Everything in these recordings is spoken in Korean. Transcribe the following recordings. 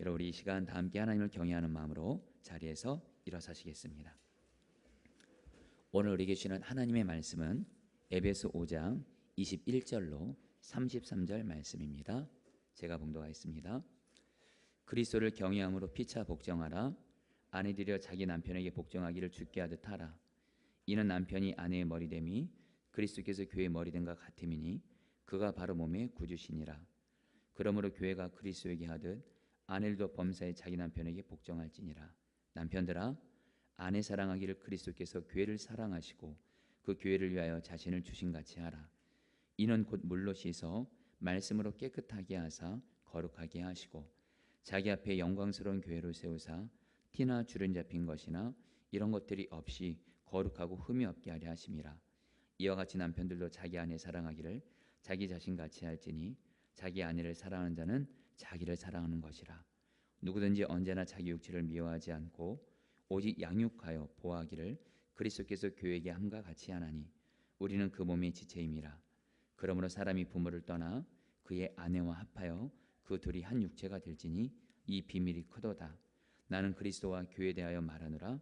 여러분 우리 이 시간 다 함께 하나님을 경외하는 마음으로 자리에서 일어서시겠습니다. 오늘 우리에게 주시는 하나님의 말씀은 에베소 5장 21절로 33절 말씀입니다. 제가 봉독하겠습니다. 그리스도를 경외함으로 피차 복종하라. 아내들여 자기 남편에게 복종하기를 주께 하듯 하라. 이는 남편이 아내의 머리됨이 그리스도께서 교회의 머리됨과 같음이니 그가 바로 몸의 구주시니라. 그러므로 교회가 그리스도에게 하듯 아내들도 범사에 자기 남편에게 복종할지니라. 남편들아 아내 사랑하기를 그리스도께서 교회를 사랑하시고 그 교회를 위하여 자신을 주신같이 하라. 이는 곧 물로 씻어 말씀으로 깨끗하게 하사 거룩하게 하시고 자기 앞에 영광스러운 교회로 세우사 티나 주름 잡힌 것이나 이런 것들이 없이 거룩하고 흠이 없게 하려 하심이라. 이와 같이 남편들도 자기 아내 사랑하기를 자기 자신같이 할지니 자기 아내를 사랑하는 자는 자기를 사랑하는 것이라. 누구든지 언제나 자기 육체를 미워하지 않고 오직 양육하여 보호하기를 그리스도께서 교회에게 함과 같이 하나니 우리는 그 몸의 지체임이라. 그러므로 사람이 부모를 떠나 그의 아내와 합하여 그 둘이 한 육체가 될지니 이 비밀이 크도다. 나는 그리스도와 교회에 대하여 말하노라.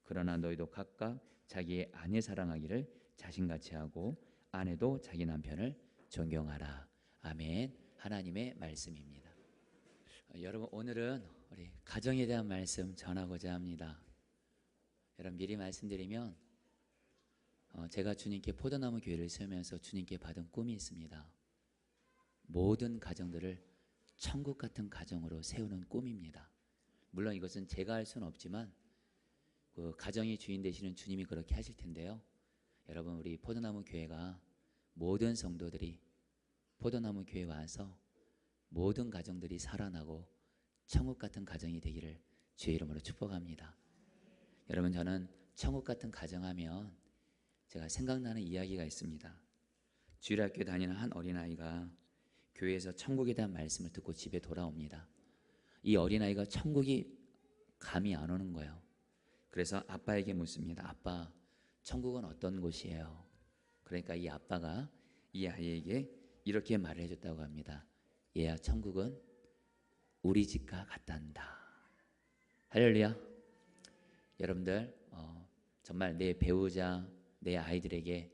그러나 너희도 각각 자기의 아내 사랑하기를 자신같이 하고 아내도 자기 남편을 존경하라. 아멘. 하나님의 말씀입니다. 여러분 오늘은 우리 가정에 대한 말씀 전하고자 합니다. 여러분 미리 말씀드리면 제가 주님께 포도나무 교회를 세우면서 주님께 받은 꿈이 있습니다. 모든 가정들을 천국 같은 가정으로 세우는 꿈입니다. 물론 이것은 제가 할 수는 없지만 그 가정의 주인 되시는 주님이 그렇게 하실 텐데요. 여러분 우리 포도나무 교회가 모든 성도들이 포도나무 교회에 와서 모든 가정들이 살아나고 천국 같은 가정이 되기를 주의 이름으로 축복합니다. 여러분 저는 천국 같은 가정하면 제가 생각나는 이야기가 있습니다. 주일학교 다니는 한 어린아이가 교회에서 천국에 대한 말씀을 듣고 집에 돌아옵니다. 이 어린아이가 천국이 감이 안 오는 거예요. 그래서 아빠에게 묻습니다. 아빠, 천국은 어떤 곳이에요? 그러니까 이 아빠가 이 아이에게 이렇게 말을 해줬다고 합니다. 얘야, 천국은 우리 집과 같단다. 할렐루야. 여러분들 정말 내 배우자, 내 아이들에게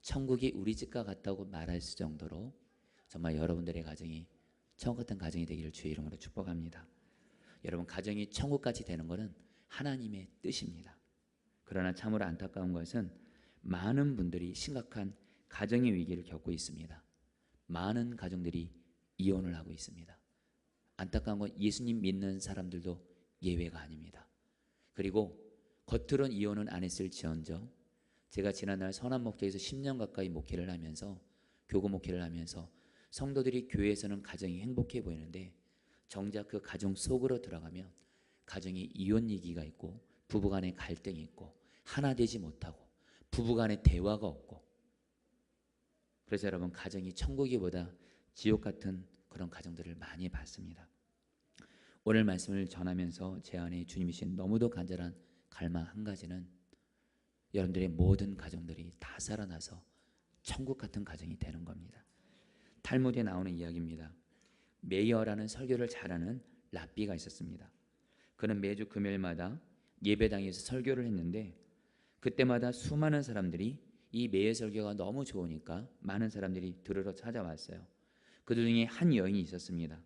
천국이 우리 집과 같다고 말할 수 정도로 정말 여러분들의 가정이 천국 같은 가정이 되기를 주의 이름으로 축복합니다. 여러분 가정이 천국같이 되는 것은 하나님의 뜻입니다. 그러나 참으로 안타까운 것은 많은 분들이 심각한 가정의 위기를 겪고 있습니다. 많은 가정들이 이혼을 하고 있습니다. 안타까운 건 예수님 믿는 사람들도 예외가 아닙니다. 그리고 겉으론 이혼은 안 했을지언정 제가 지난날 선한 목장에서 10년 가까이 목회를 하면서 교구 목회를 하면서 성도들이 교회에서는 가정이 행복해 보이는데 정작 그 가정 속으로 들어가면 가정이 이혼 얘기가 있고 부부간의 갈등이 있고 하나 되지 못하고 부부간의 대화가 없고 그래서 여러분 가정이 천국이보다 지옥 같은 그런 가정들을 많이 봤습니다. 오늘 말씀을 전하면서 제 안에 주님이신 너무도 간절한 갈망 한 가지는 여러분들의 모든 가정들이 다 살아나서 천국 같은 가정이 되는 겁니다. 탈무드에 나오는 이야기입니다. 메이어라는 설교를 잘하는 랍비가 있었습니다. 그는 매주 금요일마다 예배당에서 설교를 했는데 그때마다 수많은 사람들이 이 메이어 설교가 너무 좋으니까 많은 사람들이 들으러 찾아왔어요. 그들 중에 한 여인이 있었습니다.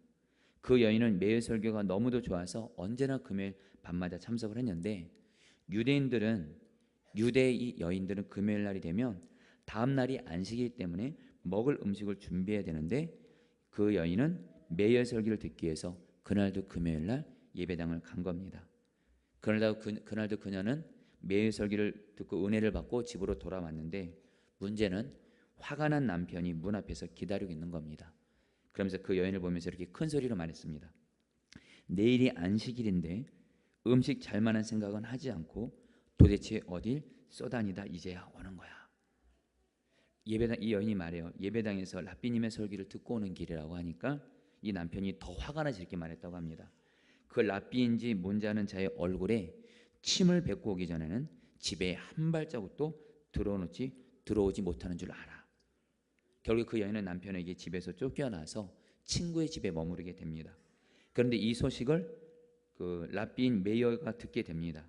그 여인은 메이어 설교가 너무도 좋아서 언제나 금요일 밤마다 참석을 했는데 유대의 여인들은 금요일 날이 되면 다음 날이 안식이기 때문에 먹을 음식을 준비해야 되는데 그 여인은 메이어 설교를 듣기 위해서 그날도 금요일 날 예배당을 간 겁니다. 그날도 그녀는 메이어 설교를 듣고 은혜를 받고 집으로 돌아왔는데 문제는 화가 난 남편이 문 앞에서 기다리고 있는 겁니다. 그러면서 그 여인을 보면서 이렇게 큰 소리로 말했습니다. 내일이 안식일인데 음식 잘 만한 생각은 하지 않고 도대체 어딜 쏘다니다 이제야 오는 거야. 이 여인이 말해요. 예배당에서 랍비님의 설교를 듣고 오는 길이라고 하니까 이 남편이 더 화가 나서 이렇게 말했다고 합니다. 그 랍비인지 뭔지 아는 자의 얼굴에 침을 뱉고 오기 전에는 집에 한 발자국도 들어오지 못하는 줄 알아. 결국 그 여인은 남편에게 집에서 쫓겨나서 친구의 집에 머무르게 됩니다. 그런데 이 소식을 그 랍비인 메이어가 듣게 됩니다.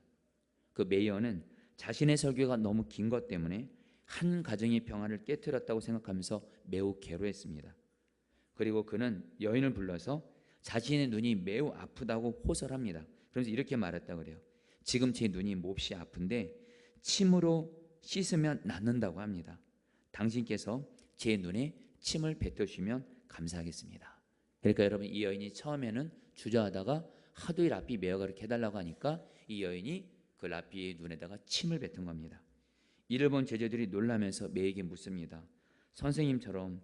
그 메이어는 자신의 설교가 너무 긴 것 때문에 한 가정의 평화를 깨뜨렸다고 생각하면서 매우 괴로워했습니다. 그리고 그는 여인을 불러서 자신의 눈이 매우 아프다고 호설합니다. 그래서 이렇게 말했다고 그래요. 지금 제 눈이 몹시 아픈데 침으로 씻으면 낫는다고 합니다. 당신께서 제 눈에 침을 뱉어주시면 감사하겠습니다. 그러니까 여러분, 이 여인이 처음에는 주저하다가 하도 이 랍비 메어가 이렇게 해달라고 하니까 이 여인이 그 랍비의 눈에다가 침을 뱉은 겁니다. 이를 본 제자들이 놀라면서 메에게 묻습니다. 선생님처럼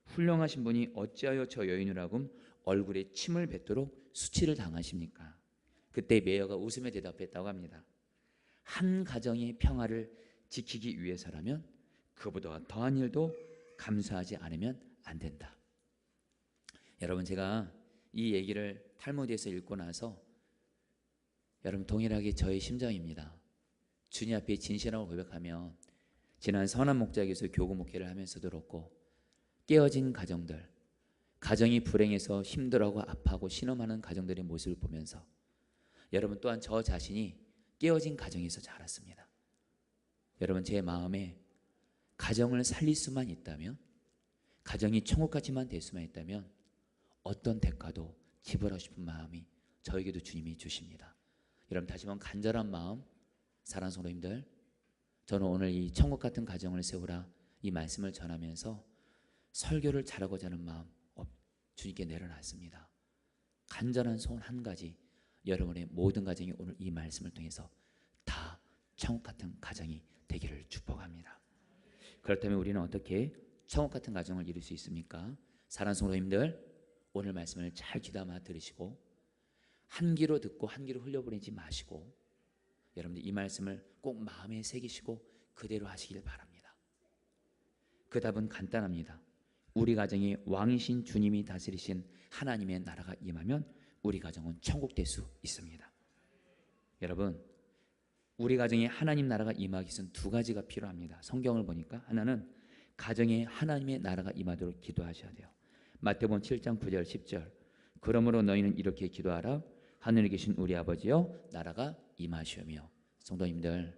훌륭하신 분이 어찌하여 저 여인을 하금 얼굴에 침을 뱉도록 수치를 당하십니까? 그때 메어가 웃으며 대답했다고 합니다. 한 가정의 평화를 지키기 위해서라면 그보다 더한 일도 감사하지 않으면 안 된다. 여러분, 제가 이 얘기를 탈무드에서 읽고 나서 여러분 동일하게 저의 심정입니다. 주님 앞에 진실함을 고백하며 지난 선한 목자에게서 교구 목회를 하면서도 그렇고 깨어진 가정들, 가정이 불행해서 힘들어하고 아파하고 신음하는 가정들의 모습을 보면서 여러분 또한 저 자신이 깨어진 가정에서 자랐습니다. 여러분, 제 마음에 가정을 살릴 수만 있다면, 가정이 천국같이만 될 수만 있다면 어떤 대가도 지불하고 싶은 마음이 저에게도 주님이 주십니다. 여러분, 다시 한번 간절한 마음, 사랑하는 성도님들, 저는 오늘 이 천국같은 가정을 세우라 이 말씀을 전하면서 설교를 잘하고자 하는 마음 주님께 내려놨습니다. 간절한 소원 한 가지, 여러분의 모든 가정이 오늘 이 말씀을 통해서 다 천국같은 가정이 되기를 축복합니다. 그렇다면 우리는 어떻게 천국같은 가정을 이룰 수 있습니까? 사랑하는 성도님들, 오늘 말씀을 잘 귀담아 들으시고 한 귀로 듣고 한 귀로 흘려보내지 마시고 여러분들 이 말씀을 꼭 마음에 새기시고 그대로 하시길 바랍니다. 그 답은 간단합니다. 우리 가정에 왕이신 주님이 다스리신 하나님의 나라가 임하면 우리 가정은 천국 될 수 있습니다. 여러분, 우리 가정에 하나님 나라가 임하기 위해서는 두 가지가 필요합니다. 성경을 보니까 하나는 가정에 하나님의 나라가 임하도록 기도하셔야 돼요. 마태복음 7장 9절 10절 그러므로 너희는 이렇게 기도하라. 하늘에 계신 우리 아버지여 나라가 임하시오며. 성도님들,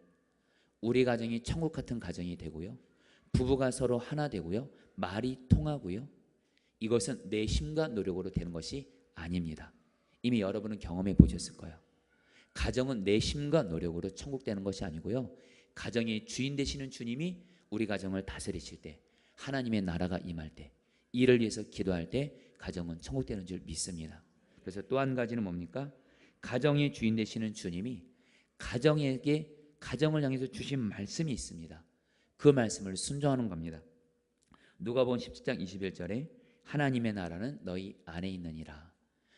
우리 가정이 천국 같은 가정이 되고요, 부부가 서로 하나 되고요, 말이 통하고요, 이것은 내 힘과 노력으로 되는 것이 아닙니다. 이미 여러분은 경험해 보셨을 거예요. 가정은 내 힘과 노력으로 천국 되는 것이 아니고요, 가정의 주인 되시는 주님이 우리 가정을 다스리실 때, 하나님의 나라가 임할 때, 이를 위해서 기도할 때 가정은 천국 되는 줄 믿습니다. 그래서 또 한 가지는 뭡니까? 가정의 주인 되시는 주님이 가정에게 가정을 향해서 주신 말씀이 있습니다. 그 말씀을 순종하는 겁니다. 누가복음 17장 21절에 하나님의 나라는 너희 안에 있느니라.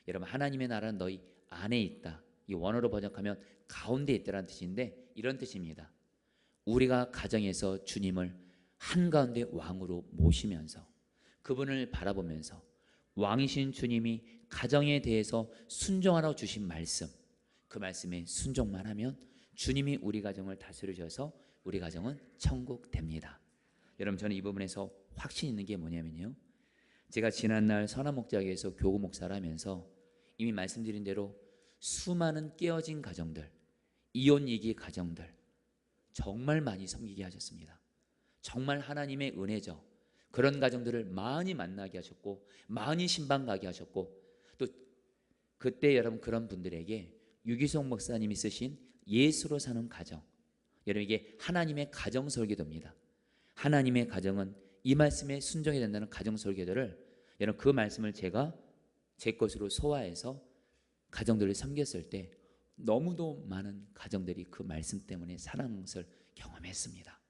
여러분, 하나님의 나라는 너희 안에 있다. 이 원어로 번역하면 가운데 있다라는 뜻인데 이런 뜻입니다. 우리가 가정에서 주님을 한가운데 왕으로 모시면서 그분을 바라보면서 왕이신 주님이 가정에 대해서 순종하라고 주신 말씀, 그 말씀에 순종만 하면 주님이 우리 가정을 다스리셔서 우리 가정은 천국 됩니다. 여러분, 저는 이 부분에서 확신 있는 게 뭐냐면요, 제가 지난날 선한 목자에게서 교구 목사를 하면서 이미 말씀드린 대로 수많은 깨어진 가정들, 이혼 위기 가정들 정말 많이 섬기게 하셨습니다. 정말 하나님의 은혜죠. 그런 가정들을 많이 만나게 하셨고 많이 신방 가게 하셨고, 또 그때 여러분 그런 분들에게 유기성 목사님이 쓰신 예수로 사는 가정, 여러분 이게 하나님의 가정 설교도입니다. 하나님의 가정은 이 말씀에 순종해야 된다는 가정 설교들을 여러분 그 말씀을 제가 제 것으로 소화해서 가정들을 섬겼을 때 너무도 많은 가정들이 그 말씀 때문에 사랑하는 것을 경험했습니다.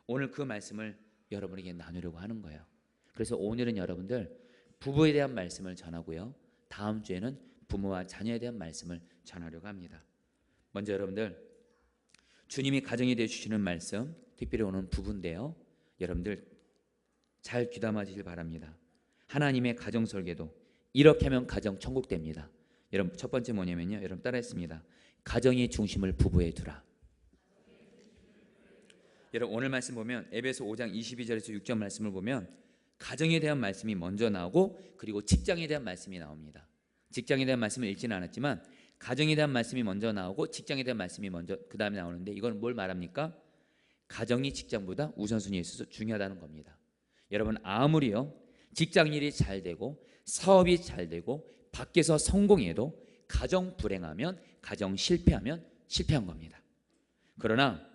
오늘 그 말씀을 여러분에게 나누려고 하는 거예요. 그래서 오늘은 여러분들 부부에 대한 말씀을 전하고요, 다음 주에는 부모와 자녀에 대한 말씀을 전하려고 합니다. 먼저 여러분들, 주님이 가정이 되어주시는 말씀, 특별히 오늘 부부인데요, 여러분들 잘 귀담아 주시길 바랍니다. 하나님의 가정 설계도 이렇게 하면 가정 천국 됩니다. 여러분 첫 번째 뭐냐면요, 여러분 따라했습니다. 가정의 중심을 부부에 두라. 여러분 오늘 말씀 보면 에베소 5장 22절에서 6절 말씀을 보면 가정에 대한 말씀이 먼저 나오고 그리고 직장에 대한 말씀이 나옵니다. 직장에 대한 말씀을 읽지는 않았지만 가정에 대한 말씀이 먼저 나오고 직장에 대한 말씀이 먼저 그 다음에 나오는데, 이건 뭘 말합니까? 가정이 직장보다 우선순위에 있어서 중요하다는 겁니다. 여러분, 아무리요 직장일이 잘 되고 사업이 잘 되고 밖에서 성공해도 가정 불행하면, 가정 실패하면 실패한 겁니다. 그러나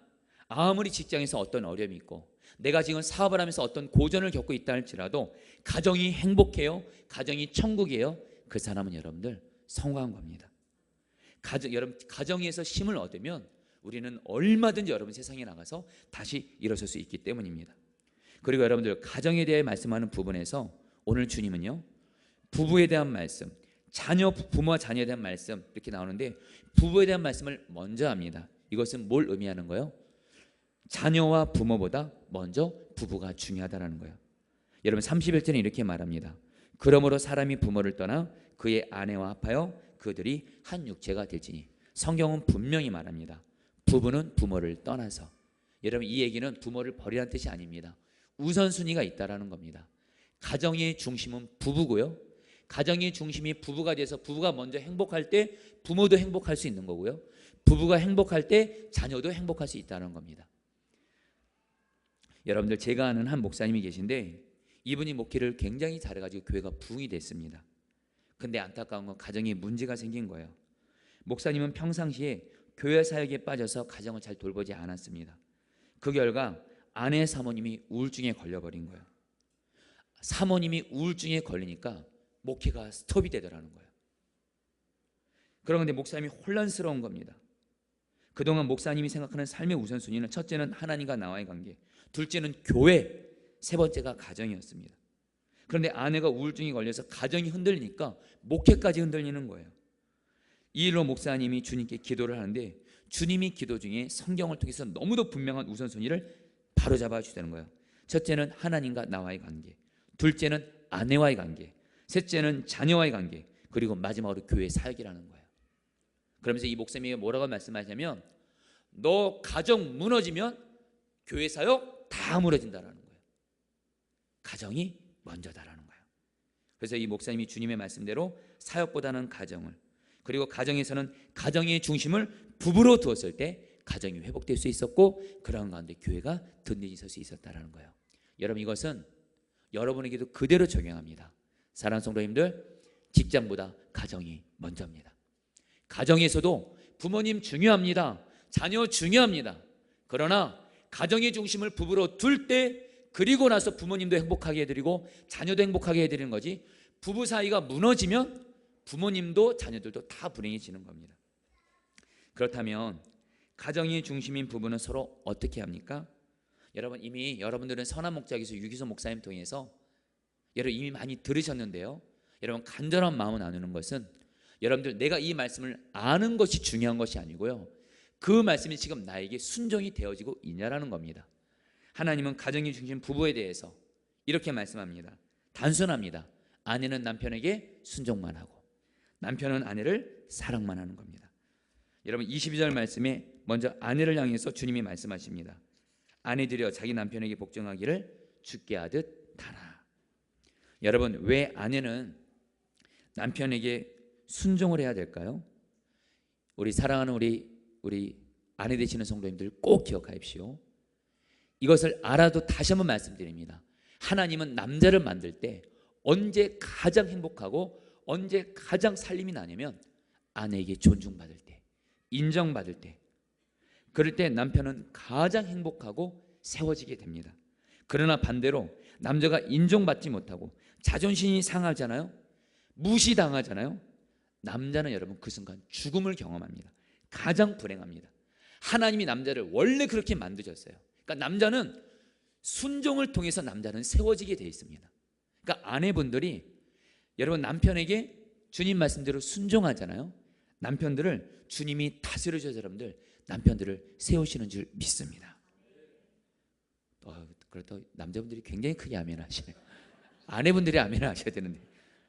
아무리 직장에서 어떤 어려움이 있고 내가 지금 사업을 하면서 어떤 고전을 겪고 있다 할지라도 가정이 행복해요, 가정이 천국이에요, 그 사람은 여러분들 성공한 겁니다. 여러분, 가정에서 힘을 얻으면 우리는 얼마든지 여러분 세상에 나가서 다시 일어설 수 있기 때문입니다. 그리고 여러분들, 가정에 대해 말씀하는 부분에서 오늘 주님은요 부부에 대한 말씀, 부모와 자녀에 대한 말씀 이렇게 나오는데, 부부에 대한 말씀을 먼저 합니다. 이것은 뭘 의미하는 거예요? 자녀와 부모보다 먼저 부부가 중요하다는 거예요. 여러분, 31절에 이렇게 말합니다. 그러므로 사람이 부모를 떠나 그의 아내와 합하여 그들이 한 육체가 될지니. 성경은 분명히 말합니다. 부부는 부모를 떠나서. 여러분, 이 얘기는 부모를 버리라는 뜻이 아닙니다. 우선순위가 있다라는 겁니다. 가정의 중심은 부부고요, 가정의 중심이 부부가 돼서 부부가 먼저 행복할 때 부모도 행복할 수 있는 거고요, 부부가 행복할 때 자녀도 행복할 수 있다는 겁니다. 여러분들, 제가 아는 한 목사님이 계신데 이분이 목회를 굉장히 잘해가지고 교회가 부흥이 됐습니다. 근데 안타까운 건 가정에 문제가 생긴 거예요. 목사님은 평상시에 교회 사역에 빠져서 가정을 잘 돌보지 않았습니다. 그 결과 아내 사모님이 우울증에 걸려버린 거예요. 사모님이 우울증에 걸리니까 목회가 스톱이 되더라는 거예요. 그런데 목사님이 혼란스러운 겁니다. 그동안 목사님이 생각하는 삶의 우선순위는 첫째는 하나님과 나와의 관계, 둘째는 교회, 세 번째가 가정이었습니다. 그런데 아내가 우울증이 걸려서 가정이 흔들리니까 목회까지 흔들리는 거예요. 이 일로 목사님이 주님께 기도를 하는데, 주님이 기도 중에 성경을 통해서 너무도 분명한 우선순위를 바로잡아 주시는 거예요. 첫째는 하나님과 나와의 관계, 둘째는 아내와의 관계, 셋째는 자녀와의 관계, 그리고 마지막으로 교회 사역이라는 거예요. 그러면서 이 목사님이 뭐라고 말씀하시냐면, 너 가정 무너지면 교회 사역 다 무너진다라는 거예요. 가정이 먼저다라는 거예요. 그래서 이 목사님이 주님의 말씀대로 사역보다는 가정을, 그리고 가정에서는 가정의 중심을 부부로 두었을 때 가정이 회복될 수 있었고, 그런 가운데 교회가 든든히 설 수 있었다라는 거예요. 여러분, 이것은 여러분에게도 그대로 적용합니다. 사랑하는 성도님들, 직장보다 가정이 먼저입니다. 가정에서도 부모님 중요합니다, 자녀 중요합니다. 그러나 가정의 중심을 부부로 둘 때, 그리고 나서 부모님도 행복하게 해드리고 자녀도 행복하게 해드리는 거지, 부부 사이가 무너지면 부모님도 자녀들도 다 불행해지는 겁니다. 그렇다면 가정의 중심인 부부는 서로 어떻게 합니까? 여러분, 이미 여러분들은 선한 목자에서 유기소 목사님 통해서 여러분 이미 많이 들으셨는데요, 여러분 간절한 마음을 나누는 것은, 여러분들 내가 이 말씀을 아는 것이 중요한 것이 아니고요, 그 말씀이 지금 나에게 순종이 되어지고 있냐라는 겁니다. 하나님은 가정의 중심 부부에 대해서 이렇게 말씀합니다. 단순합니다. 아내는 남편에게 순종만 하고 남편은 아내를 사랑만 하는 겁니다. 여러분, 22절 말씀에 먼저 아내를 향해서 주님이 말씀하십니다. 아내들여 자기 남편에게 복종하기를 주께 하듯 하라. 여러분, 왜 아내는 남편에게 순종을 해야 될까요? 우리 사랑하는 우리 아내 되시는 성도님들 꼭 기억하십시오. 이것을 알아도 다시 한번 말씀드립니다. 하나님은 남자를 만들 때 언제 가장 행복하고 언제 가장 살림이 나냐면 아내에게 존중받을 때, 인정받을 때, 그럴 때 남편은 가장 행복하고 세워지게 됩니다. 그러나 반대로 남자가 인정받지 못하고 자존심이 상하잖아요, 무시당하잖아요, 남자는 여러분 그 순간 죽음을 경험합니다. 가장 불행합니다. 하나님이 남자를 원래 그렇게 만드셨어요. 그러니까 남자는 순종을 통해서 남자는 세워지게 되어 있습니다. 그러니까 아내분들이 여러분 남편에게 주님 말씀대로 순종하잖아요. 남편들을 주님이 다스려 주셔서 여러분들 남편들을 세우시는 줄 믿습니다. 그렇다고 남자분들이 굉장히 크게 아멘 하시네요. 아내분들이 아멘 하셔야 되는데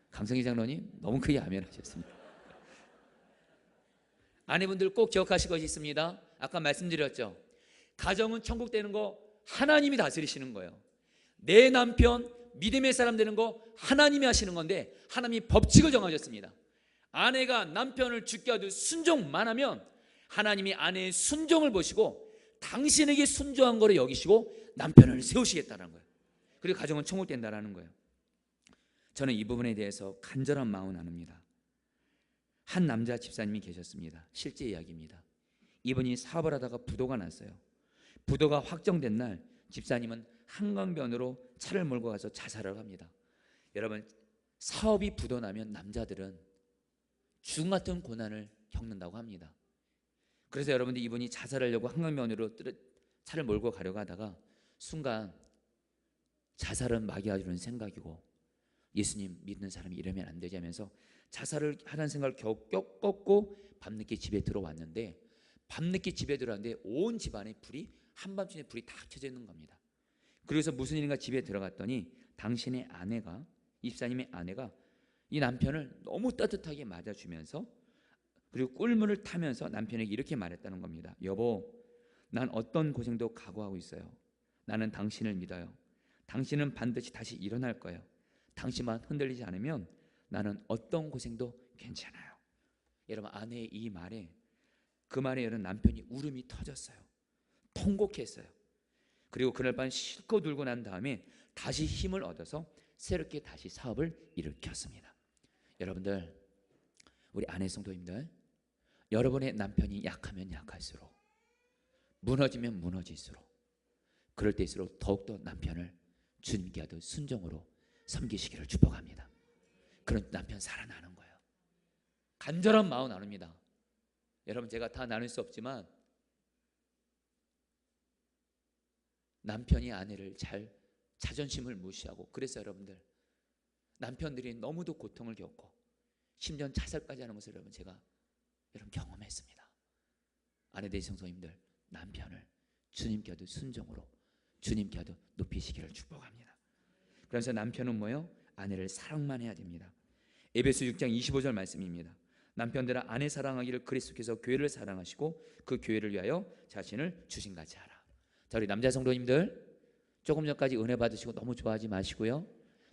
강성희 장로님 너무 크게 아멘 하셨습니다. 아내분들 꼭 기억하실 것이 있습니다. 아까 말씀드렸죠. 가정은 천국 되는 거 하나님이 다스리시는 거예요. 내 남편 믿음의 사람 되는 거 하나님이 하시는 건데 하나님이 법칙을 정하셨습니다. 아내가 남편을 죽게 하듯 순종만 하면 하나님이 아내의 순종을 보시고 당신에게 순종한 거로 여기시고 남편을 세우시겠다는 거예요. 그리고 가정은 천국된다라는 거예요. 저는 이 부분에 대해서 간절한 마음을 나눕니다. 한 남자 집사님이 계셨습니다. 실제 이야기입니다. 이분이 사업을 하다가 부도가 났어요. 부도가 확정된 날 집사님은 한강변으로 차를 몰고 가서 자살을 합니다. 여러분, 사업이 부도나면 남자들은 죽음 같은 고난을 겪는다고 합니다. 그래서 여러분들 이분이 자살하려고 한강변으로 차를 몰고 가려고 하다가 순간 자살은 마귀가 주는 생각이고 예수님 믿는 사람이 이러면 안 되지 하면서 자살을 하는 생각을 겨우 꺾고 밤늦게 집에 들어왔는데, 밤늦게 집에 들어왔는데 온 집안에 불이, 한밤중에 불이 다 켜져 있는 겁니다. 그래서 무슨 일인가 집에 들어갔더니 당신의 아내가, 입사님의 아내가 이 남편을 너무 따뜻하게 맞아주면서 그리고 꿀물을 타면서 남편에게 이렇게 말했다는 겁니다. 여보, 난 어떤 고생도 각오하고 있어요. 나는 당신을 믿어요. 당신은 반드시 다시 일어날 거예요. 당신만 흔들리지 않으면 나는 어떤 고생도 괜찮아요. 여러분, 아내의 이 말에, 그 말에 여러분 남편이 울음이 터졌어요. 통곡했어요. 그리고 그날 밤 실컷 울고 난 다음에 다시 힘을 얻어서 새롭게 다시 사업을 일으켰습니다. 여러분들, 우리 아내 성도님들, 여러분의 남편이 약하면 약할수록, 무너지면 무너질수록, 그럴 때일수록 더욱더 남편을 주님께 하듯 순종으로 섬기시기를 축복합니다. 그런 남편 살아나는 거예요. 간절한 마음 나눕니다. 여러분, 제가 다 나눌 수 없지만 남편이 아내를 잘, 자존심을 무시하고, 그래서 여러분들 남편들이 너무도 고통을 겪고 심지어 자살까지 하는 것을 여러분 제가 경험했습니다. 아내들 성도님들, 남편을 주님께 하듯 순종으로, 주님께 하듯 높이시기를 축복합니다. 그래서 남편은 뭐예요? 아내를 사랑만 해야 됩니다. 에베소 6장 25절 말씀입니다. 남편들아, 아내 사랑하기를 그리스도께서 교회를 사랑하시고 그 교회를 위하여 자신을 주신같이 하라. 자, 우리 남자 성도님들, 조금 전까지 은혜 받으시고 너무 좋아하지 마시고요.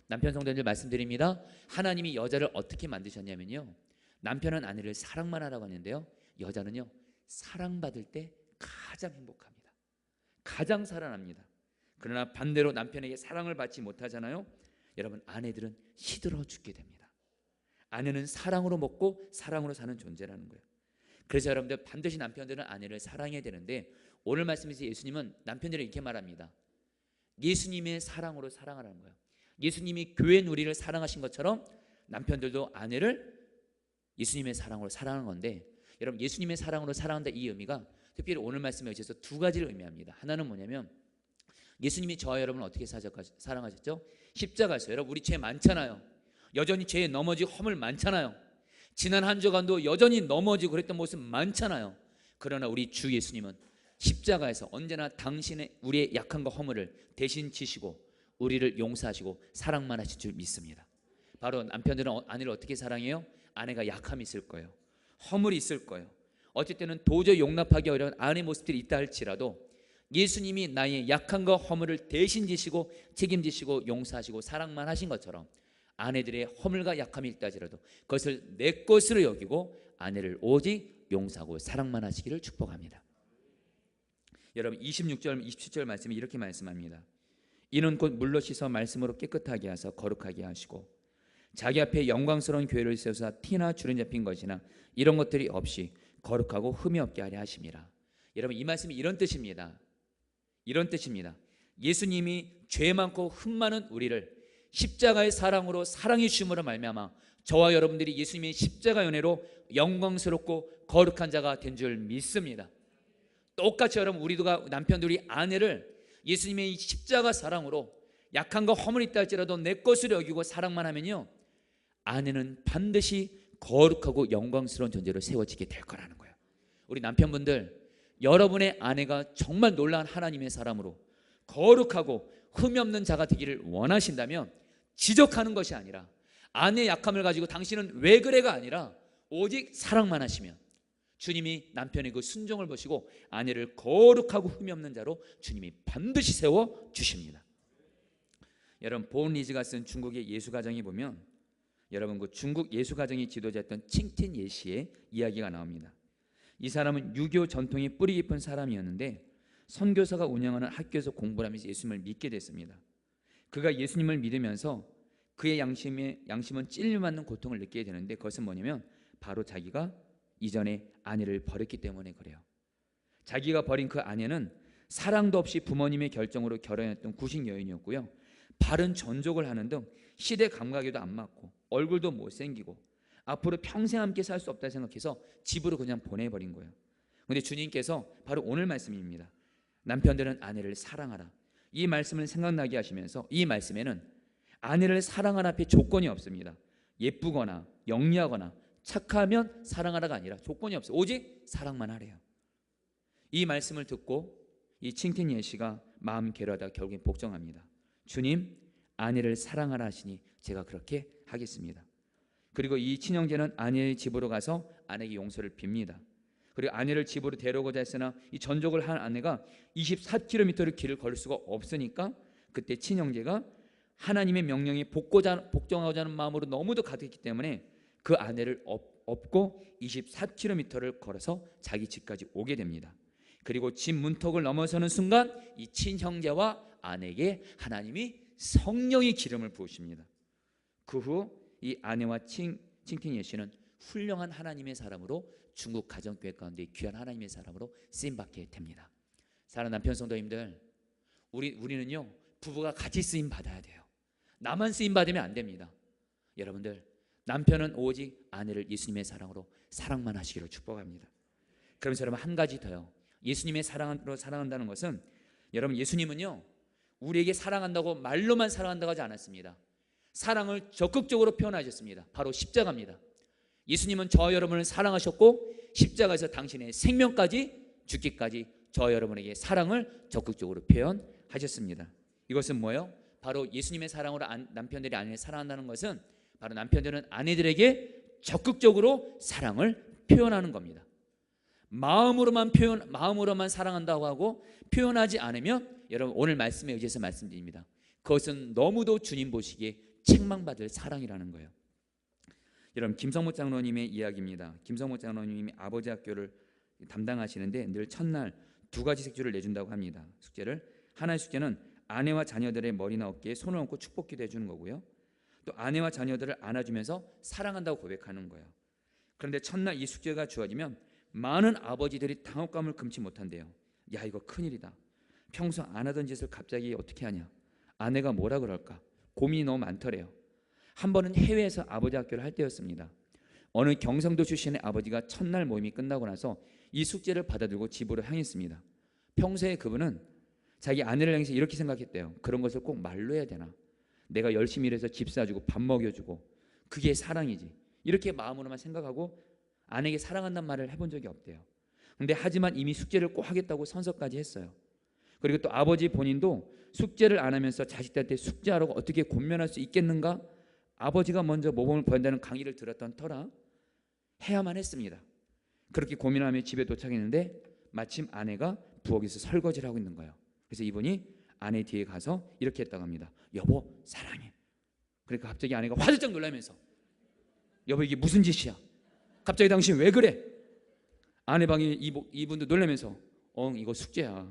남편 성도님들 말씀드립니다. 하나님이 여자를 어떻게 만드셨냐면요, 남편은 아내를 사랑만 하라고 하는데요, 여자는요 사랑받을 때 가장 행복합니다. 가장 살아납니다. 그러나 반대로 남편에게 사랑을 받지 못하잖아요. 여러분, 아내들은 시들어 죽게 됩니다. 아내는 사랑으로 먹고 사랑으로 사는 존재라는 거예요. 그래서 여러분들 반드시 남편들은 아내를 사랑해야 되는데, 오늘 말씀에서 예수님은 남편들을 이렇게 말합니다. 예수님의 사랑으로 사랑하라는 거예요. 예수님이 교회 누리를 사랑하신 것처럼 남편들도 아내를 예수님의 사랑으로 사랑하는 건데, 여러분, 예수님의 사랑으로 사랑한다, 이 의미가 특별히 오늘 말씀에 의해서 두 가지를 의미합니다. 하나는 뭐냐면, 예수님이 저와 여러분을 어떻게 사랑하셨죠? 십자가에서. 여러분, 우리 죄 많잖아요. 여전히 죄에 넘어지고 허물 많잖아요. 지난 한 주간도 여전히 넘어지고 그랬던 모습 많잖아요. 그러나 우리 주 예수님은 십자가에서 언제나 당신의, 우리의 약함과 허물을 대신 지시고 우리를 용서하시고 사랑만 하실 줄 믿습니다. 바로 남편들은 아내를 어떻게 사랑해요? 아내가 약함이 있을 거예요. 허물이 있을 거예요. 어쩔 때는 도저히 용납하기 어려운 아내 모습들이 있다 할지라도 예수님이 나의 약함과 허물을 대신 지시고 책임지시고 용서하시고 사랑만 하신 것처럼 아내들의 허물과 약함이 있다 할지라도 그것을 내 것으로 여기고 아내를 오직 용서하고 사랑만 하시기를 축복합니다. 여러분, 26절 27절 말씀이 이렇게 말씀합니다. 이는 곧 물로 씻어 말씀으로 깨끗하게 하사 거룩하게 하시고 자기 앞에 영광스러운 교회를 세우사 티나 주름 잡힌 것이나 이런 것들이 없이 거룩하고 흠이 없게 하려 하심이라. 여러분, 이 말씀이 이런 뜻입니다. 이런 뜻입니다. 예수님이 죄 많고 흠 많은 우리를 십자가의 사랑으로 사랑해 주심으로 말미암아 저와 여러분들이 예수님의 십자가 은혜로 영광스럽고 거룩한 자가 된 줄 믿습니다. 똑같이 여러분, 우리도 남편들이 아내를 예수님의 이 십자가 사랑으로 약한 거 허물이 있다 할지라도 내 것으로 여기고 사랑만 하면요, 아내는 반드시 거룩하고 영광스러운 존재로 세워지게 될 거라는 거예요. 우리 남편분들, 여러분의 아내가 정말 놀라운 하나님의 사람으로 거룩하고 흠이 없는 자가 되기를 원하신다면 지적하는 것이 아니라, 아내의 약함을 가지고 당신은 왜 그래가 아니라 오직 사랑만 하시면 주님이 남편의 그 순종을 보시고 아내를 거룩하고 흠이 없는 자로 주님이 반드시 세워 주십니다. 여러분, 본 리즈가 쓴 중국의 예수가정에 보면 여러분 그 중국 예수가정의 지도자였던 칭틴 예시의 이야기가 나옵니다. 이 사람은 유교 전통이 뿌리 깊은 사람이었는데 선교사가 운영하는 학교에서 공부를 하면서 예수님을 믿게 됐습니다. 그가 예수님을 믿으면서 그의 양심은 찔림맞는 고통을 느끼게 되는데 그것은 뭐냐면 바로 자기가 이전에 아내를 버렸기 때문에 그래요. 자기가 버린 그 아내는 사랑도 없이 부모님의 결정으로 결혼했던 구식 여인이었고요. 바른 전족을 하는 등 시대 감각에도 안 맞고 얼굴도 못생기고 앞으로 평생 함께 살 수 없다 생각해서 집으로 그냥 보내버린 거예요. 그런데 주님께서 바로 오늘 말씀입니다. 남편들은 아내를 사랑하라. 이 말씀을 생각나게 하시면서 이 말씀에는 아내를 사랑하는 앞에 조건이 없습니다. 예쁘거나 영리하거나 착하면 사랑하라가 아니라 조건이 없어요. 오직 사랑만 하래요. 이 말씀을 듣고 이 칭틴 예시가 마음 괴로워하다가 결국엔 복종합니다. 주님, 아내를 사랑하라 하시니 제가 그렇게 하겠습니다. 그리고 이 친형제는 아내의 집으로 가서 아내에게 용서를 빕니다. 그리고 아내를 집으로 데려오고자 했으나 이 전족을 한 아내가 24km를 길을 걸을 수가 없으니까 그때 친형제가 하나님의 명령에 복종하고자 하는 마음으로 너무도 가득했기 때문에 그 아내를 업고 24km를 걸어서 자기 집까지 오게 됩니다. 그리고 집 문턱을 넘어서는 순간 이 친형제와 아내에게 하나님이 성령의 기름을 부으십니다. 그 후 이 아내와 칭틴 예시는 훌륭한 하나님의 사람으로 중국 가정교회 가운데 귀한 하나님의 사람으로 쓰임받게 됩니다. 사랑하는 남편 성도님들, 우리는요 부부가 같이 쓰임 받아야 돼요. 나만 쓰임 받으면 안 됩니다. 여러분들, 남편은 오직 아내를 예수님의 사랑으로 사랑만 하시기를 축복합니다. 그러면서 여러분 한 가지 더요. 예수님의 사랑으로 사랑한다는 것은 여러분 예수님은요 우리에게 사랑한다고 말로만 사랑한다고 하지 않았습니다. 사랑을 적극적으로 표현하셨습니다. 바로 십자가입니다. 예수님은 저 여러분을 사랑하셨고 십자가에서 당신의 생명까지 죽기까지 저 여러분에게 사랑을 적극적으로 표현하셨습니다. 이것은 뭐예요? 바로 예수님의 사랑으로 남편들이 아내를 사랑한다는 것은 바로 남편들은 아내들에게 적극적으로 사랑을 표현하는 겁니다. 마음으로만 사랑한다고 하고 표현하지 않으면 여러분 오늘 말씀에 의지해서 말씀드립니다. 그것은 너무도 주님 보시기에 책망받을 사랑이라는 거예요. 여러분 김성모 장로님의 이야기입니다. 김성모 장로님이 아버지 학교를 담당하시는데 늘 첫날 2가지 숙제를 내준다고 합니다. 숙제를 하나의 숙제는 아내와 자녀들의 머리나 어깨에 손을 얹고 축복기도 해주는 거고요. 또 아내와 자녀들을 안아주면서 사랑한다고 고백하는 거예요. 그런데 첫날 이 숙제가 주어지면 많은 아버지들이 당혹감을 금치 못한대요. 야, 이거 큰일이다. 평소 안 하던 짓을 갑자기 어떻게 하냐. 아내가 뭐라 그럴까. 고민이 너무 많더래요. 한 번은 해외에서 아버지 학교를 할 때였습니다. 어느 경상도 출신의 아버지가 첫날 모임이 끝나고 나서 이 숙제를 받아들고 집으로 향했습니다. 평소에 그분은 자기 아내를 향해서 이렇게 생각했대요. 그런 것을 꼭 말로 해야 되나. 내가 열심히 일해서 집 사주고 밥 먹여주고 그게 사랑이지. 이렇게 마음으로만 생각하고 아내에게 사랑한다는 말을 해본 적이 없대요. 근데 하지만 이미 숙제를 꼭 하겠다고 선서까지 했어요. 그리고 또 아버지 본인도 숙제를 안 하면서 자식들한테 숙제하라고 어떻게 권면할 수 있겠는가? 아버지가 먼저 모범을 보인다는 강의를 들었던 터라 해야만 했습니다. 그렇게 고민하며 집에 도착했는데 마침 아내가 부엌에서 설거지를 하고 있는 거예요. 그래서 이분이 아내 뒤에 가서 이렇게 했다고 합니다. 여보 사랑해. 그러니까 갑자기 아내가 화들짝 놀라면서 여보 이게 무슨 짓이야? 갑자기 당신 왜 그래? 아내 방에 이분도 놀라면서 이거 숙제야.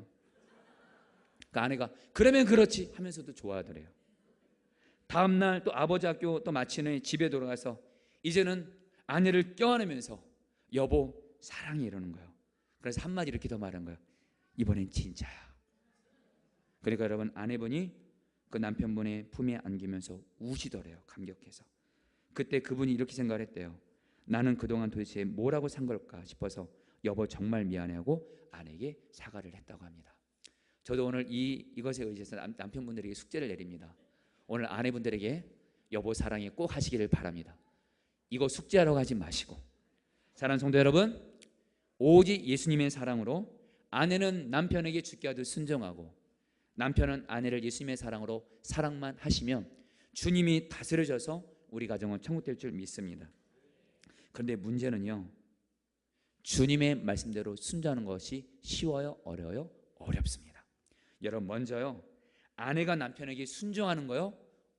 그 아내가 그러면 그렇지 하면서도 좋아하더래요. 다음날 또 아버지 학교 또 마치는 집에 돌아가서 이제는 아내를 껴안으면서 여보 사랑해 이러는 거예요. 그래서 한마디 이렇게 더 말한 거예요. 이번엔 진짜야. 그러니까 여러분 아내분이 그 남편분의 품에 안기면서 우시더래요. 감격해서. 그때 그분이 이렇게 생각을 했대요. 나는 그동안 도대체 뭐라고 산 걸까 싶어서 여보 정말 미안해하고 아내에게 사과를 했다고 합니다. 저도 오늘 이것에 의해서 남편분들에게 숙제를 내립니다. 오늘 아내분들에게 여보 사랑해 꼭 하시기를 바랍니다. 이거 숙제하라고 하지 마시고 사랑하는 성도 여러분, 오직 예수님의 사랑으로 아내는 남편에게 죽게 하듯 순종하고 남편은 아내를 예수님의 사랑으로 사랑만 하시면 주님이 다스려져서 우리 가정은 천국될 줄 믿습니다. 그런데 문제는요, 주님의 말씀대로 순종하는 것이 쉬워요? 어려워요? 어렵습니다. 여러분 먼저요, 아내가 남편에게 순종하는 거요